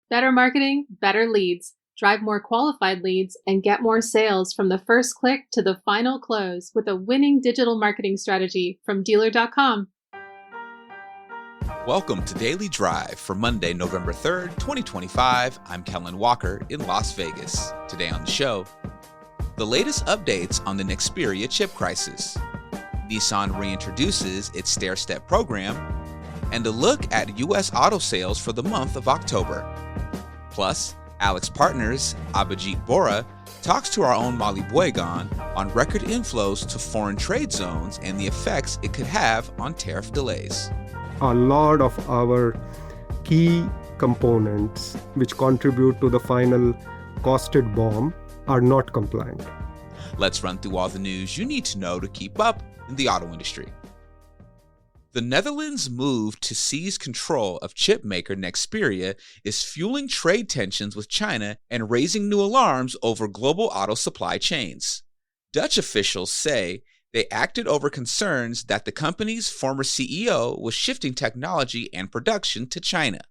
Better marketing, better leads. Drive more qualified leads and get more sales from the first click to the final close with a winning digital marketing strategy from dealer.com. Welcome to Daily Drive for Monday, November 3rd, 2025. I'm Kellen Walker in Las Vegas. Today on the show, the latest updates on the Nexperia chip crisis. Nissan reintroduces its stair-step program, and a look at U.S. auto sales for the month of October. Plus, Alix partners Ahbijit Boora talks to our own Molly Boygan on record inflows to foreign trade zones and the effects it could have on tariff delays. A lot of our key components which contribute to the final costed BOM are not compliant. Let's run through all the news you need to know to keep up in the auto industry. The Netherlands' move to seize control of chip maker Nexperia is fueling trade tensions with China and raising new alarms over global auto supply chains. Dutch officials say they acted over concerns that the company's former CEO was shifting technology and production to China.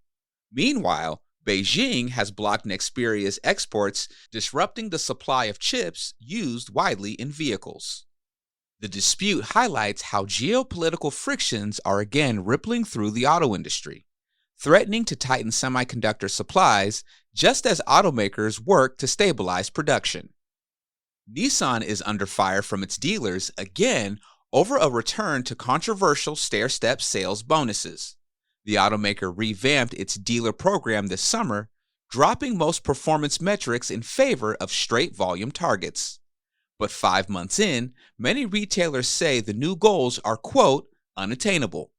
Meanwhile, Beijing has blocked Nexperia's exports, disrupting the supply of chips used widely in vehicles. The dispute highlights how geopolitical frictions are again rippling through the auto industry, threatening to tighten semiconductor supplies just as automakers work to stabilize production. Nissan is under fire from its dealers again over a return to controversial stair-step sales bonuses. The automaker revamped its dealer program this summer, dropping most performance metrics in favor of straight volume targets. But 5 months in, many retailers say the new goals are, quote, unattainable,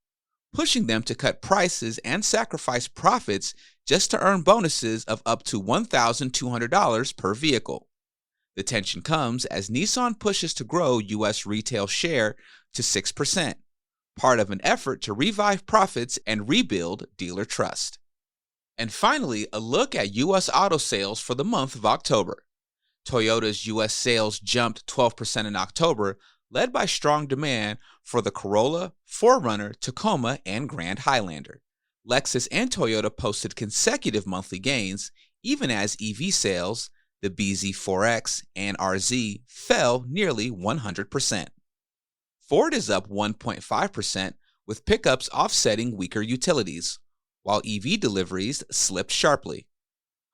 pushing them to cut prices and sacrifice profits just to earn bonuses of up to $1,200 per vehicle. The tension comes as Nissan pushes to grow U.S. retail share to 6%, part of an effort to revive profits and rebuild dealer trust. And finally, a look at U.S. auto sales for the month of October. Toyota's U.S. sales jumped 12% in October, led by strong demand for the Corolla, 4Runner, Tacoma, and Grand Highlander. Lexus and Toyota posted consecutive monthly gains, even as EV sales, the BZ4X and RZ, fell nearly 100%. Ford is up 1.5%, with pickups offsetting weaker utilities, while EV deliveries slipped sharply.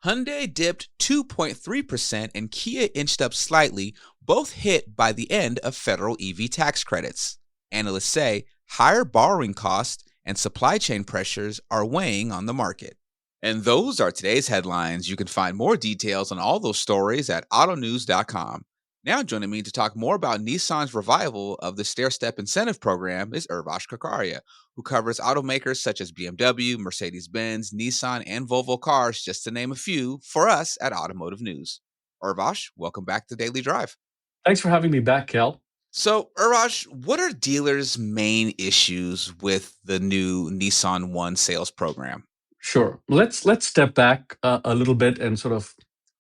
Hyundai dipped 2.3% and Kia inched up slightly, both hit by the end of federal EV tax credits. Analysts say higher borrowing costs and supply chain pressures are weighing on the market. And those are today's headlines. You can find more details on all those stories at autonews.com. Now joining me to talk more about Nissan's revival of the stair-step incentive program is Urvash Kakaria, who covers automakers such as BMW, Mercedes-Benz, Nissan, and Volvo Cars, just to name a few, for us at Automotive News. Urvash, welcome back to Daily Drive. Thanks for having me back, Kel. So, Urvash, what are dealers' main issues with the new Nissan One sales program? Sure. Let's step back a little bit and sort of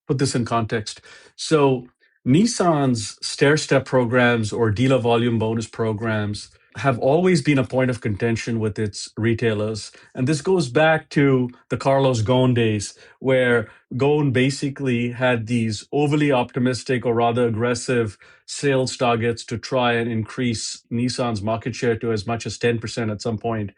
put this in context. So Nissan's stair-step programs or dealer volume bonus programs have always been a point of contention with its retailers. And this goes back to the Carlos Ghosn days, where Ghosn basically had these overly optimistic or rather aggressive sales targets to try and increase Nissan's market share to as much as 10% at some point.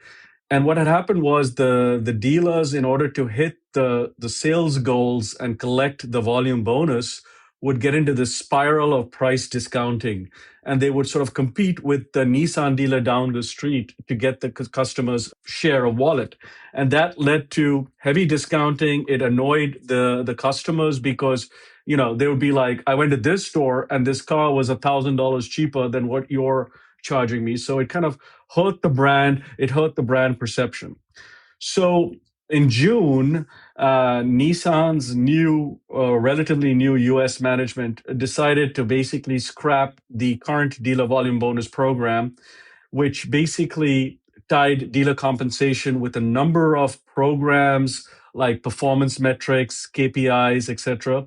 And what had happened was the dealers, in order to hit the sales goals and collect the volume bonus, would get into this spiral of price discounting. And they would sort of compete with the Nissan dealer down the street to get the customer's share of wallet. And that led to heavy discounting. It annoyed the customers because, they would be like, I went to this store and this car was $1,000 cheaper than what you're charging me. So it kind of hurt the brand. It hurt the brand perception. So in June, Nissan's relatively new US management decided to basically scrap the current dealer volume bonus program, which basically tied dealer compensation with a number of programs like performance metrics, KPIs, etc.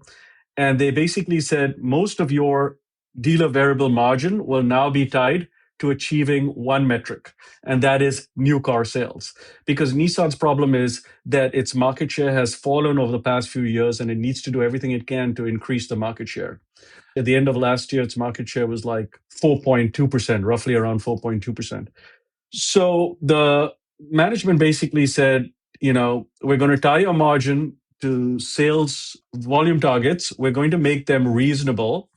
And they basically said most of your dealer variable margin will now be tied to achieving one metric, and that is new car sales. Because Nissan's problem is that its market share has fallen over the past few years, and it needs to do everything it can to increase the market share. At the end of last year, its market share was like 4.2%, roughly around 4.2%. So the management basically said, we're going to tie your margin to sales volume targets. We're going to make them reasonable,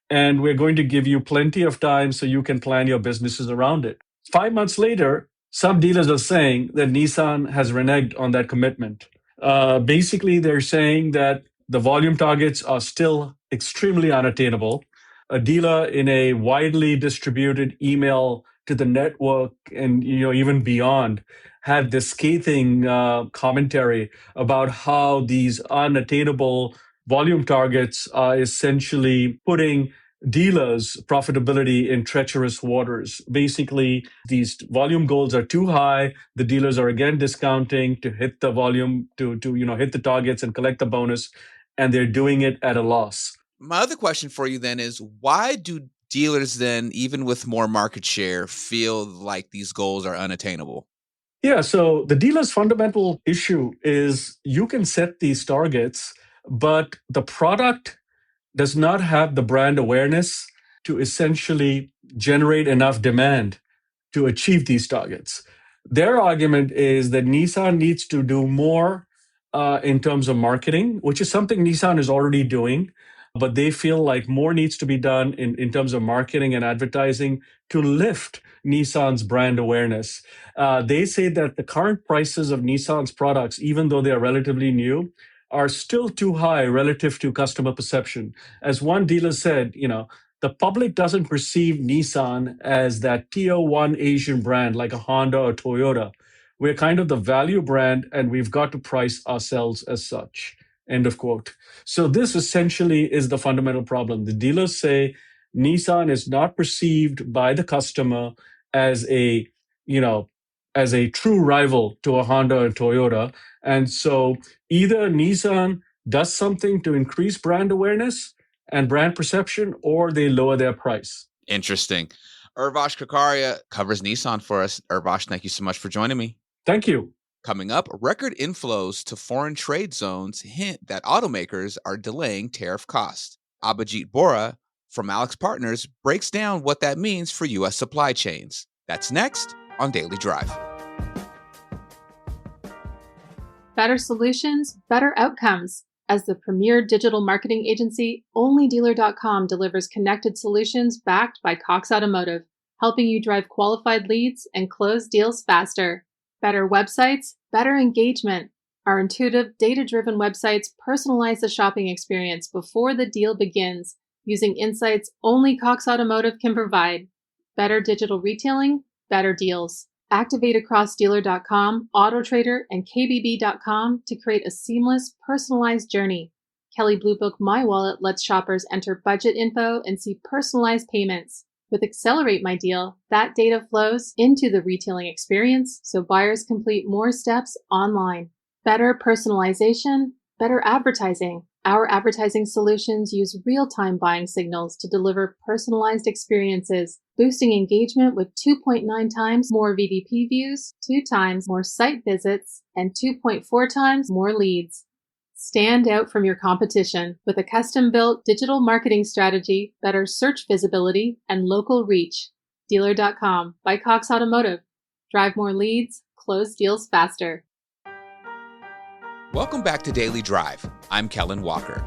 and we're going to give you plenty of time so you can plan your businesses around it. 5 months later, some dealers are saying that Nissan has reneged on that commitment. Basically, they're saying that the volume targets are still extremely unattainable. A dealer in a widely distributed email to the network and even beyond had this scathing commentary about how these unattainable volume targets are essentially putting dealers' profitability in treacherous waters. Basically, these volume goals are too high. The dealers are again discounting to hit the volume, to hit the targets and collect the bonus, and they're doing it at a loss. My other question for you then is, why do dealers then, even with more market share, feel like these goals are unattainable? Yeah, so the dealer's fundamental issue is you can set these targets, but the product does not have the brand awareness to essentially generate enough demand to achieve these targets. Their argument is that Nissan needs to do more in terms of marketing, which is something Nissan is already doing, but they feel like more needs to be done in terms of marketing and advertising to lift Nissan's brand awareness. They say that the current prices of Nissan's products, even though they are relatively new, are still too high relative to customer perception. As one dealer said, the public doesn't perceive Nissan as that tier one Asian brand like a Honda or Toyota. We're kind of the value brand, and we've got to price ourselves as such. End of quote. So this essentially is the fundamental problem. The dealers say Nissan is not perceived by the customer as a true rival to a Honda or Toyota. And so either Nissan does something to increase brand awareness and brand perception, or they lower their price. Interesting. Urvash Kakaria covers Nissan for us. Urvash, thank you so much for joining me. Thank you. Coming up, record inflows to foreign trade zones hint that automakers are delaying tariff costs. Ahbijit Boora from Alix Partners breaks down what that means for U.S. supply chains. That's next on Daily Drive. Better solutions, better outcomes. As the premier digital marketing agency, OnlyDealer.com delivers connected solutions backed by Cox Automotive, helping you drive qualified leads and close deals faster. Better websites, better engagement. Our intuitive, data-driven websites personalize the shopping experience before the deal begins, using insights only Cox Automotive can provide. Better digital retailing, better deals. Activate across Dealer.com, AutoTrader, and KBB.com to create a seamless, personalized journey. Kelley Blue Book My Wallet lets shoppers enter budget info and see personalized payments. With Accelerate My Deal, that data flows into the retailing experience so buyers complete more steps online. Better personalization, better advertising. Our advertising solutions use real-time buying signals to deliver personalized experiences, boosting engagement with 2.9 times more VDP views, 2 times more site visits, and 2.4 times more leads. Stand out from your competition with a custom-built digital marketing strategy, better search visibility, and local reach. Dealer.com by Cox Automotive. Drive more leads, close deals faster. Welcome back to Daily Drive. I'm Kellen Walker.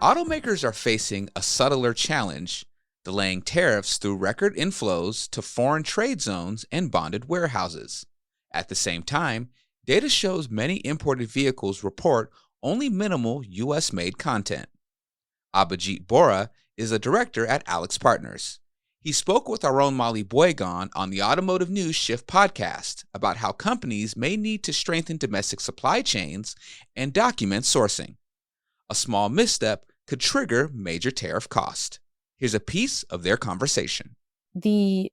Automakers are facing a subtler challenge, delaying tariffs through record inflows to foreign trade zones and bonded warehouses. At the same time, data shows many imported vehicles report only minimal U.S.-made content. Ahbijit Boora is a director at Alix Partners. He spoke with our own Molly Boygon on the Automotive News Shift podcast about how companies may need to strengthen domestic supply chains and document sourcing. A small misstep could trigger major tariff cost. Here's a piece of their conversation. The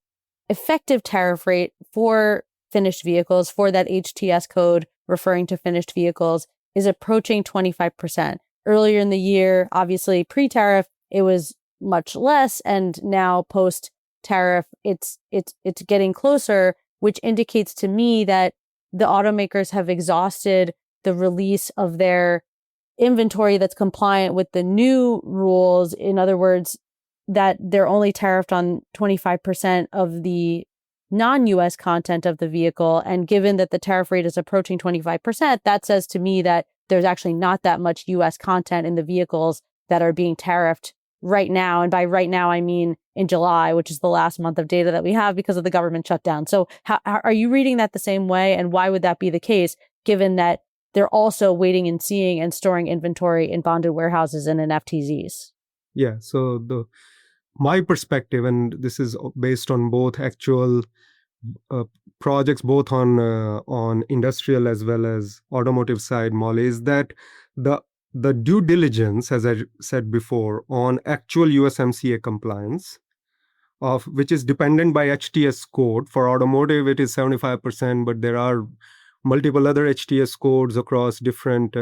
effective tariff rate for finished vehicles, for that HTS code referring to finished vehicles, is approaching 25%. Earlier in the year, obviously pre-tariff, it was much less, and now post tariff, it's getting closer, which indicates to me that the automakers have exhausted the release of their inventory that's compliant with the new rules. In other words, that they're only tariffed on 25% of the non-US content of the vehicle. And given that the tariff rate is approaching 25%, that says to me that there's actually not that much US content in the vehicles that are being tariffed right now. And by right now, I mean in July, which is the last month of data that we have because of the government shutdown. So how are you reading that the same way? And why would that be the case, given that they're also waiting and seeing and storing inventory in bonded warehouses and in FTZs? Yeah, so my perspective, and this is based on both actual projects, both on industrial as well as automotive side, Molly, is that the due diligence, as I said before, on actual USMCA compliance, of which is dependent by HTS code. For automotive, it is 75%, but there are multiple other HTS codes across different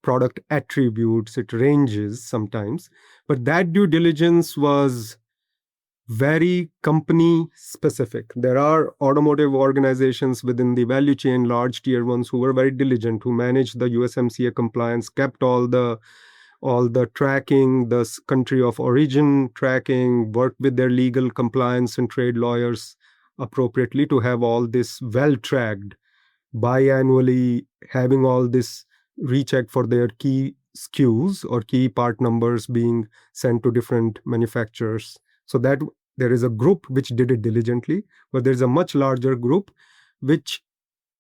product attributes. It ranges sometimes, but that due diligence was very company specific. There are automotive organizations within the value chain, large tier ones, who were very diligent, who managed the USMCA compliance, kept all the tracking, the country of origin tracking, worked with their legal compliance and trade lawyers appropriately to have all this well tracked, biannually having all this rechecked for their key SKUs or key part numbers being sent to different manufacturers. So that there is a group which did it diligently, but there's a much larger group which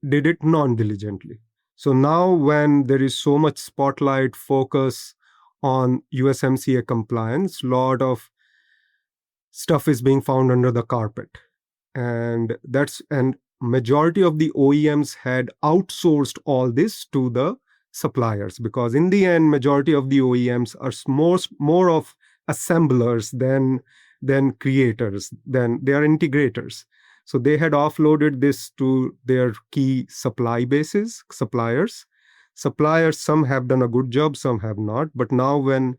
did it non-diligently. So now when there is so much spotlight focus on USMCA compliance, lot of stuff is being found under the carpet. And majority of the OEMs had outsourced all this to the suppliers, because in the end, majority of the OEMs are more of assemblers than creators, than they are integrators. So they had offloaded this to their key suppliers. Some have done a good job, some have not. But now when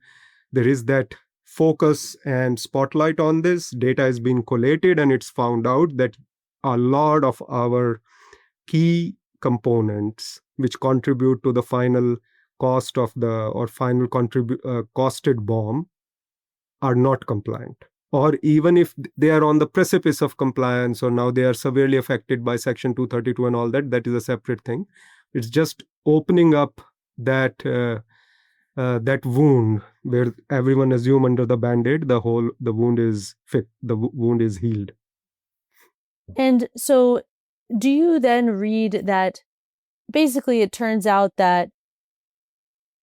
there is that focus and spotlight on this, data is being collated, and it's found out that a lot of our key components which contribute to the final cost of final costed BOM are not compliant. Or even if they are on the precipice of compliance, or now they are severely affected by Section 232 and all that, that is a separate thing. It's just opening up that wound where everyone assume under the Band-Aid, the wound is the wound is healed. And so do you then read that basically it turns out that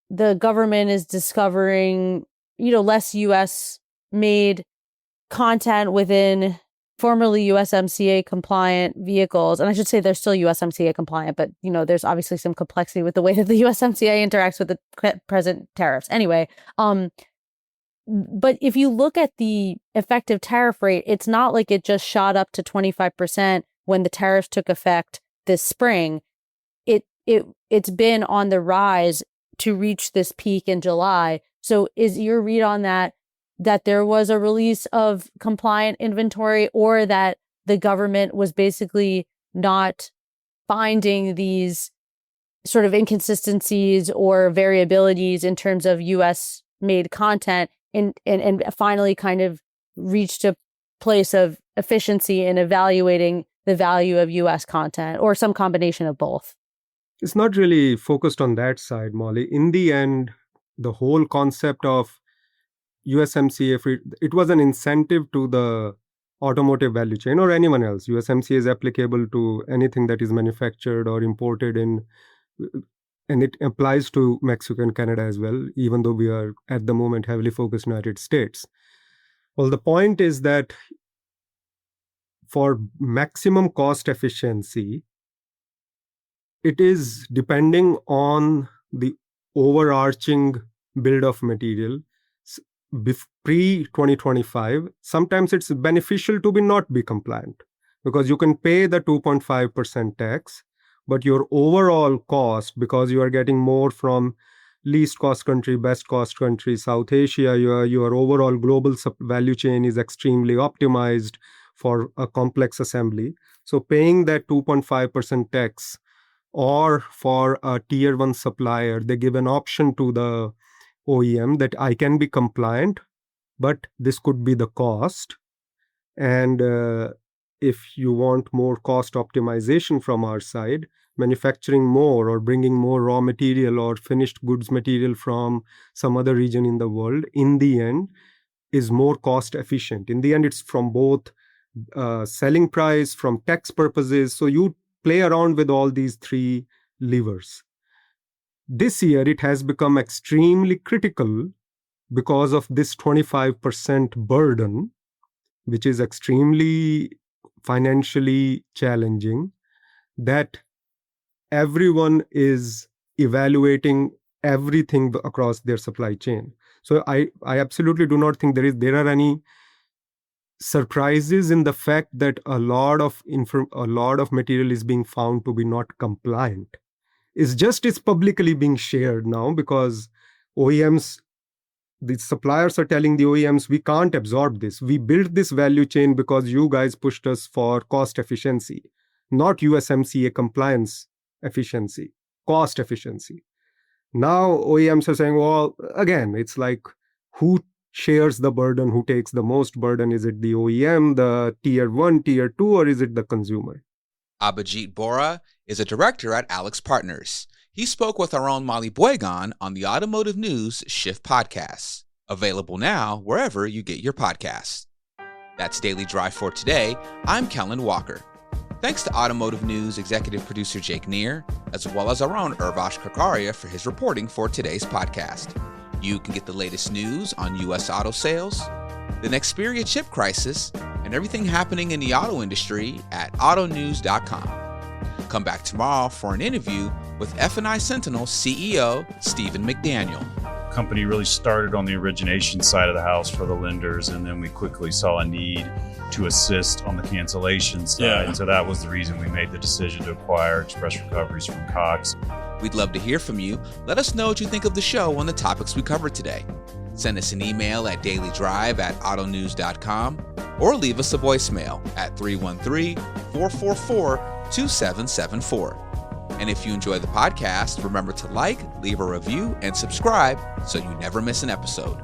the government is discovering, less US made content within formerly USMCA compliant vehicles? And I should say they're still USMCA compliant, but there's obviously some complexity with the way that the USMCA interacts with the present tariffs. Anyway, but if you look at the effective tariff rate, it's not like it just shot up to 25% when the tariffs took effect this spring. It's been on the rise to reach this peak in July. So is your read on that there was a release of compliant inventory, or that the government was basically not finding these sort of inconsistencies or variabilities in terms of US made content and finally kind of reached a place of efficiency in evaluating the value of US content, or some combination of both? It's not really focused on that side, Molly. In the end, the whole concept of USMCA, it was an incentive to the automotive value chain or anyone else. USMCA is applicable to anything that is manufactured or imported in, and it applies to Mexico and Canada as well, even though we are at the moment heavily focused in the United States. Well, the point is that for maximum cost efficiency, it is depending on the overarching bill of material pre-2025. Sometimes it's beneficial to not be compliant, because you can pay the 2.5% tax, but your overall cost, because you are getting more from least cost country, best cost country, South Asia, your overall global value chain is extremely optimized for a complex assembly. So paying that 2.5% tax, or for a tier 1 supplier, they give an option to the OEM that I can be compliant, but this could be the cost. And if you want more cost optimization from our side, manufacturing more or bringing more raw material or finished goods material from some other region in the world, in the end, is more cost efficient. In the end, it's from both selling price, from tax purposes. So you play around with all these three levers. This year, it has become extremely critical because of this 25% burden, which is extremely financially challenging, that everyone is evaluating everything across their supply chain. So I absolutely do not think there are any surprises in the fact that a lot of material is being found to be not compliant. It's publicly being shared now because the suppliers are telling the OEMs, we can't absorb this. We built this value chain because you guys pushed us for cost efficiency, not USMCA compliance efficiency, cost efficiency. Now OEMs are saying, well, again, it's like, who shares the burden, who takes the most burden? Is it the OEM, the tier 1, tier 2, or is it the consumer? Ahbijit Boora is a director at Alix Partners. He spoke with our own Molly Boygan on the Automotive News Shift podcast, available now wherever you get your podcasts. That's Daily Drive for today. I'm Kellen Walker. Thanks to Automotive News executive producer Jake Neer, as well as our own Urvash Kakaria for his reporting for today's podcast. You can get the latest news on U.S. auto sales, the Nexperia chip crisis, and everything happening in the auto industry at autonews.com. Come back tomorrow for an interview with F&I Sentinel CEO Stephen McDaniel. The company really started on the origination side of the house for the lenders, and then we quickly saw a need to assist on the cancellation side. Yeah. And so that was the reason we made the decision to acquire Express Recoveries from Cox. We'd love to hear from you. Let us know what you think of the show on the topics we covered today. Send us an email at dailydrive@autonews.com or leave us a voicemail at 313-444-2774. And if you enjoy the podcast, remember to like, leave a review, and subscribe so you never miss an episode.